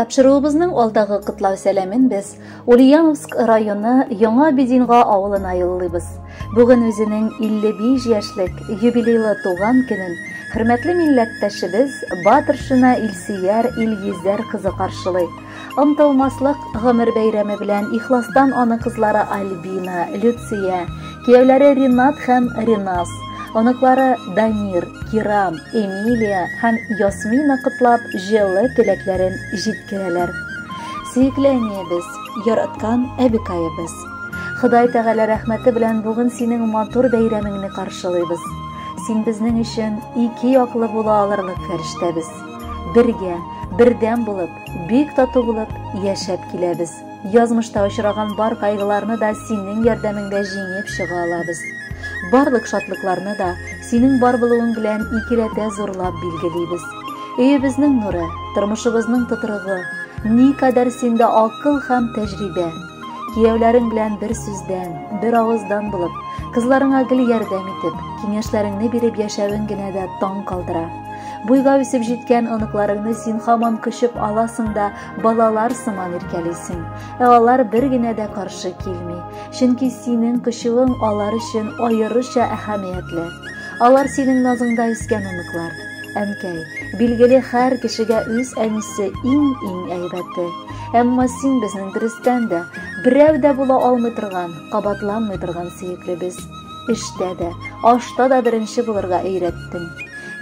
Тапшыруыбызның алдагы кытлау сәламен без Ульяновск районы Яңа Бединга авылына юллыйбыз. Бүген үзенең 55 яшьлек юбилейлы туган көнен хөрмәтле милләттәшебез Батыршина Илсияр Илгизәр кызы каршылый. Ымтылмаслык гомер бәйрәме белән ихластан аны кызлары Альбина, Люция, кияүләре Ринат һәм Ринас, оныклары Данир, Кирам, Эмилия һәм Ясмина кытлап җылы теләкләрен җиткерәләр. Сөекле әниебез, яраткан әбекаебыз. Ходай Тәгалә рәхмәте белән бүген синең матур бәйрәмеңне каршылыйбыз. Син безнең өчен ике яклы була алырлык фәрештәбез. Бергә, бердәм булып, бик тату булып яшәп киләбез. Язмышта очраган бар кайгыларны да синең ярдәмеңдә җиңеп чыга алабыз. Барлык шатлыкларны да синең бар булуың белән икеләтә зурлап билгелибез. Өебезнең нуры, тормышыбызның тотрыгы, никадәр синдә акыл һәм тәҗрибә. Кияүләрең белән бер сүздән, бер авыздан булып, кызларыңа гел ярдәм итеп, киңәшләреңне биреп яшәвең генә дә таң калдыра. Буйга үсеп җиткән оныкларыңны син һаман көчеп аласың да балалар сыман иркәлисең. Алар бер генә дә каршы килми. Чөнки синең көчүең алар өчен аеруча әһәмиятле. Алар синең назыңда үскән оныклар. Әнкәй, билгеле һәр кешегә үз әнисе иң әйбәте. Әмма син безнең дөрестән дә берәү дә була алмый торган, кабатланмый торган сөеклебез. Эштә дә, ашта да беренче булырга өйрәттең.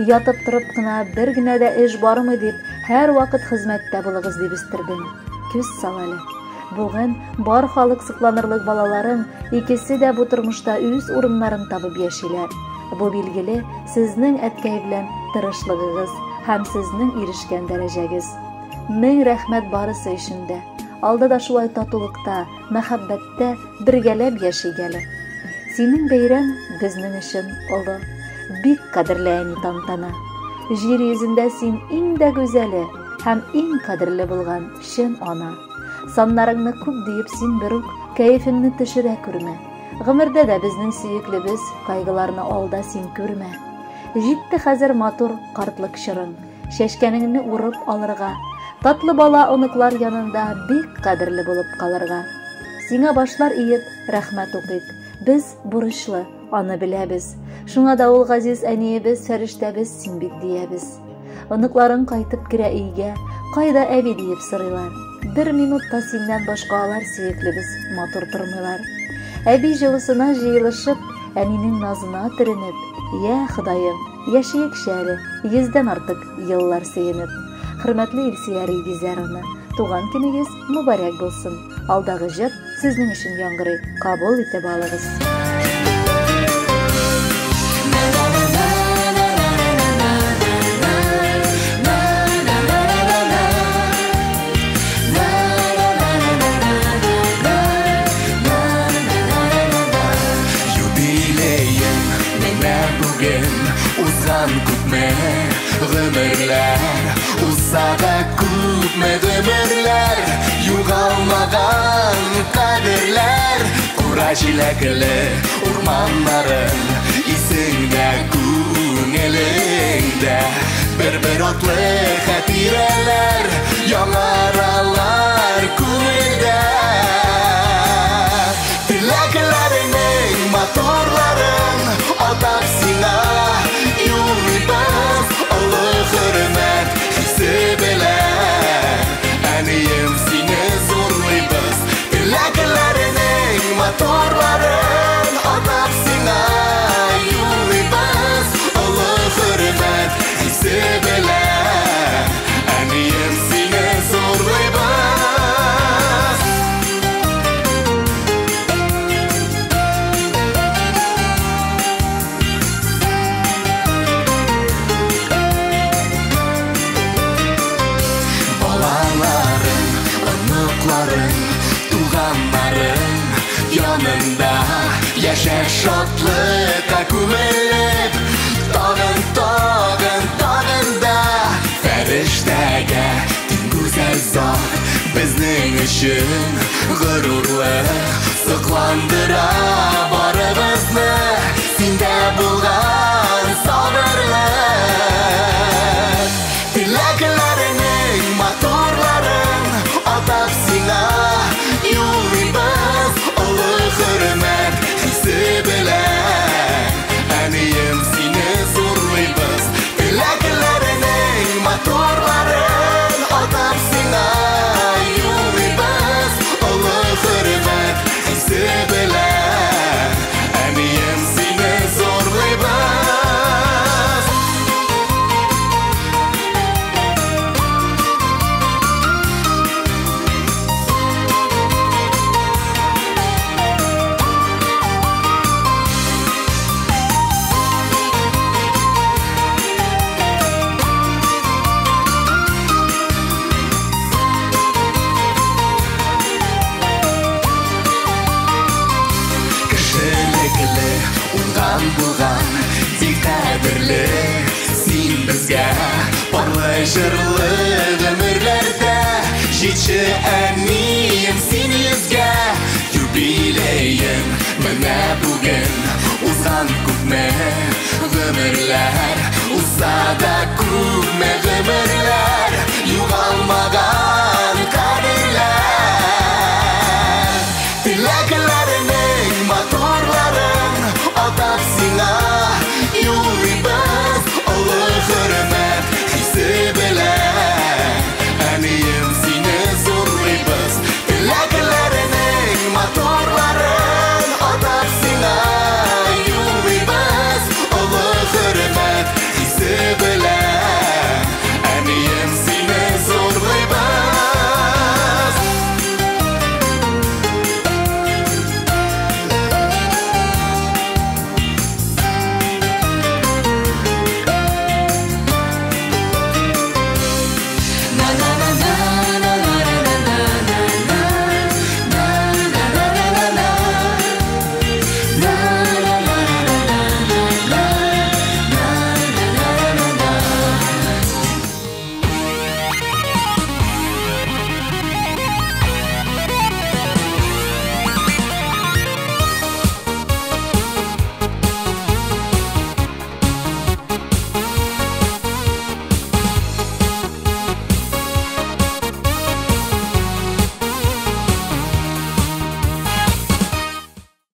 Ятып торып кына бер генә дә эш бармы дип, һәр вакыт хезмәттә булыгыз дип үстердең. Күз сал әле. Бүген бар халык сокланырлык балаларың икесе дә бу тормышта үз урыннарын табып яшиләр. Бу билгеле сезнең әткәй белән тырышлыгыгыз һәм сезнең ирешкән дәрәҗәгез. Мең рәхмәт барысы өчен дә. Алда да шулай татулыкта, мәхәббәттә бергәләп яшигәле. Синең бәйрәм безнең өчен олы, бик кадерле әни тантана. Җир йөзендә син иң дә гүзәле һәм иң кадерле булган чын ана. Саннарыңны күп диеп син бер үк кәефеңне төшерә күрмә. Гомердә дә безнең сөеклебез кайгыларны алда син күрмә. Җитте хәзер матур картлык чорың, чәчкәнеңне урып алырга, татлы бала оныклар янында бик кадерле булып калырга. Сиңа башлар иеп рәхмәт укыйк. Без бурычлы, аны беләбез. Шуңа да ул газиз әниебез, фәрештәбез син бит диябез. Оныкларың кайтып керә өйгә, кайда әби диеп сорыйлар. Бер минутта синнән башка алар сөеклебез матур тормыйлар. Әби җылысына җыелышып, әнинең назына төренеп, я Ходаем, яшәйек шәре, 100дән артык еллар сөенеп. Хөрмәтле Илсияр Илгизәр аны, туган көнегез мөбарәк булсын. Алдагы җыр сезнең өчен яңгырый, кабул итеп алыгыз. Гомерләр, узсага күпме гомерләр, югалмаган кадерләр, кура җиләкле урманнарың, исеңдә күңелеңдә, бер атлы хәтирәләр, яңаралар күңелдә. Теләкләреңнең матурларын атап сиңа юллыйбыз. Хөрмәт хисе белән, әнием сине зурлыйбыз. Теләкләреңнең матурларын атап сиңа юллыйбыз. Олы хөрмәт хисе белән, әнием сине зурлыйбыз. Туганнарың янында яшәр шатлыкка күмелеп, тагын да фәрештәгә тиң гүзәл зат безнең өчен горурлы сокландыра барыбызны. Синдә булган сабырлык, теләкләреңнең матурларын Узган булган бик кадерле син безгә парлы җырлы гомерләрдә җитче әнием син йөзгә юбилеем менә бүген узган күпме гомерләр узса да күпме гомерләр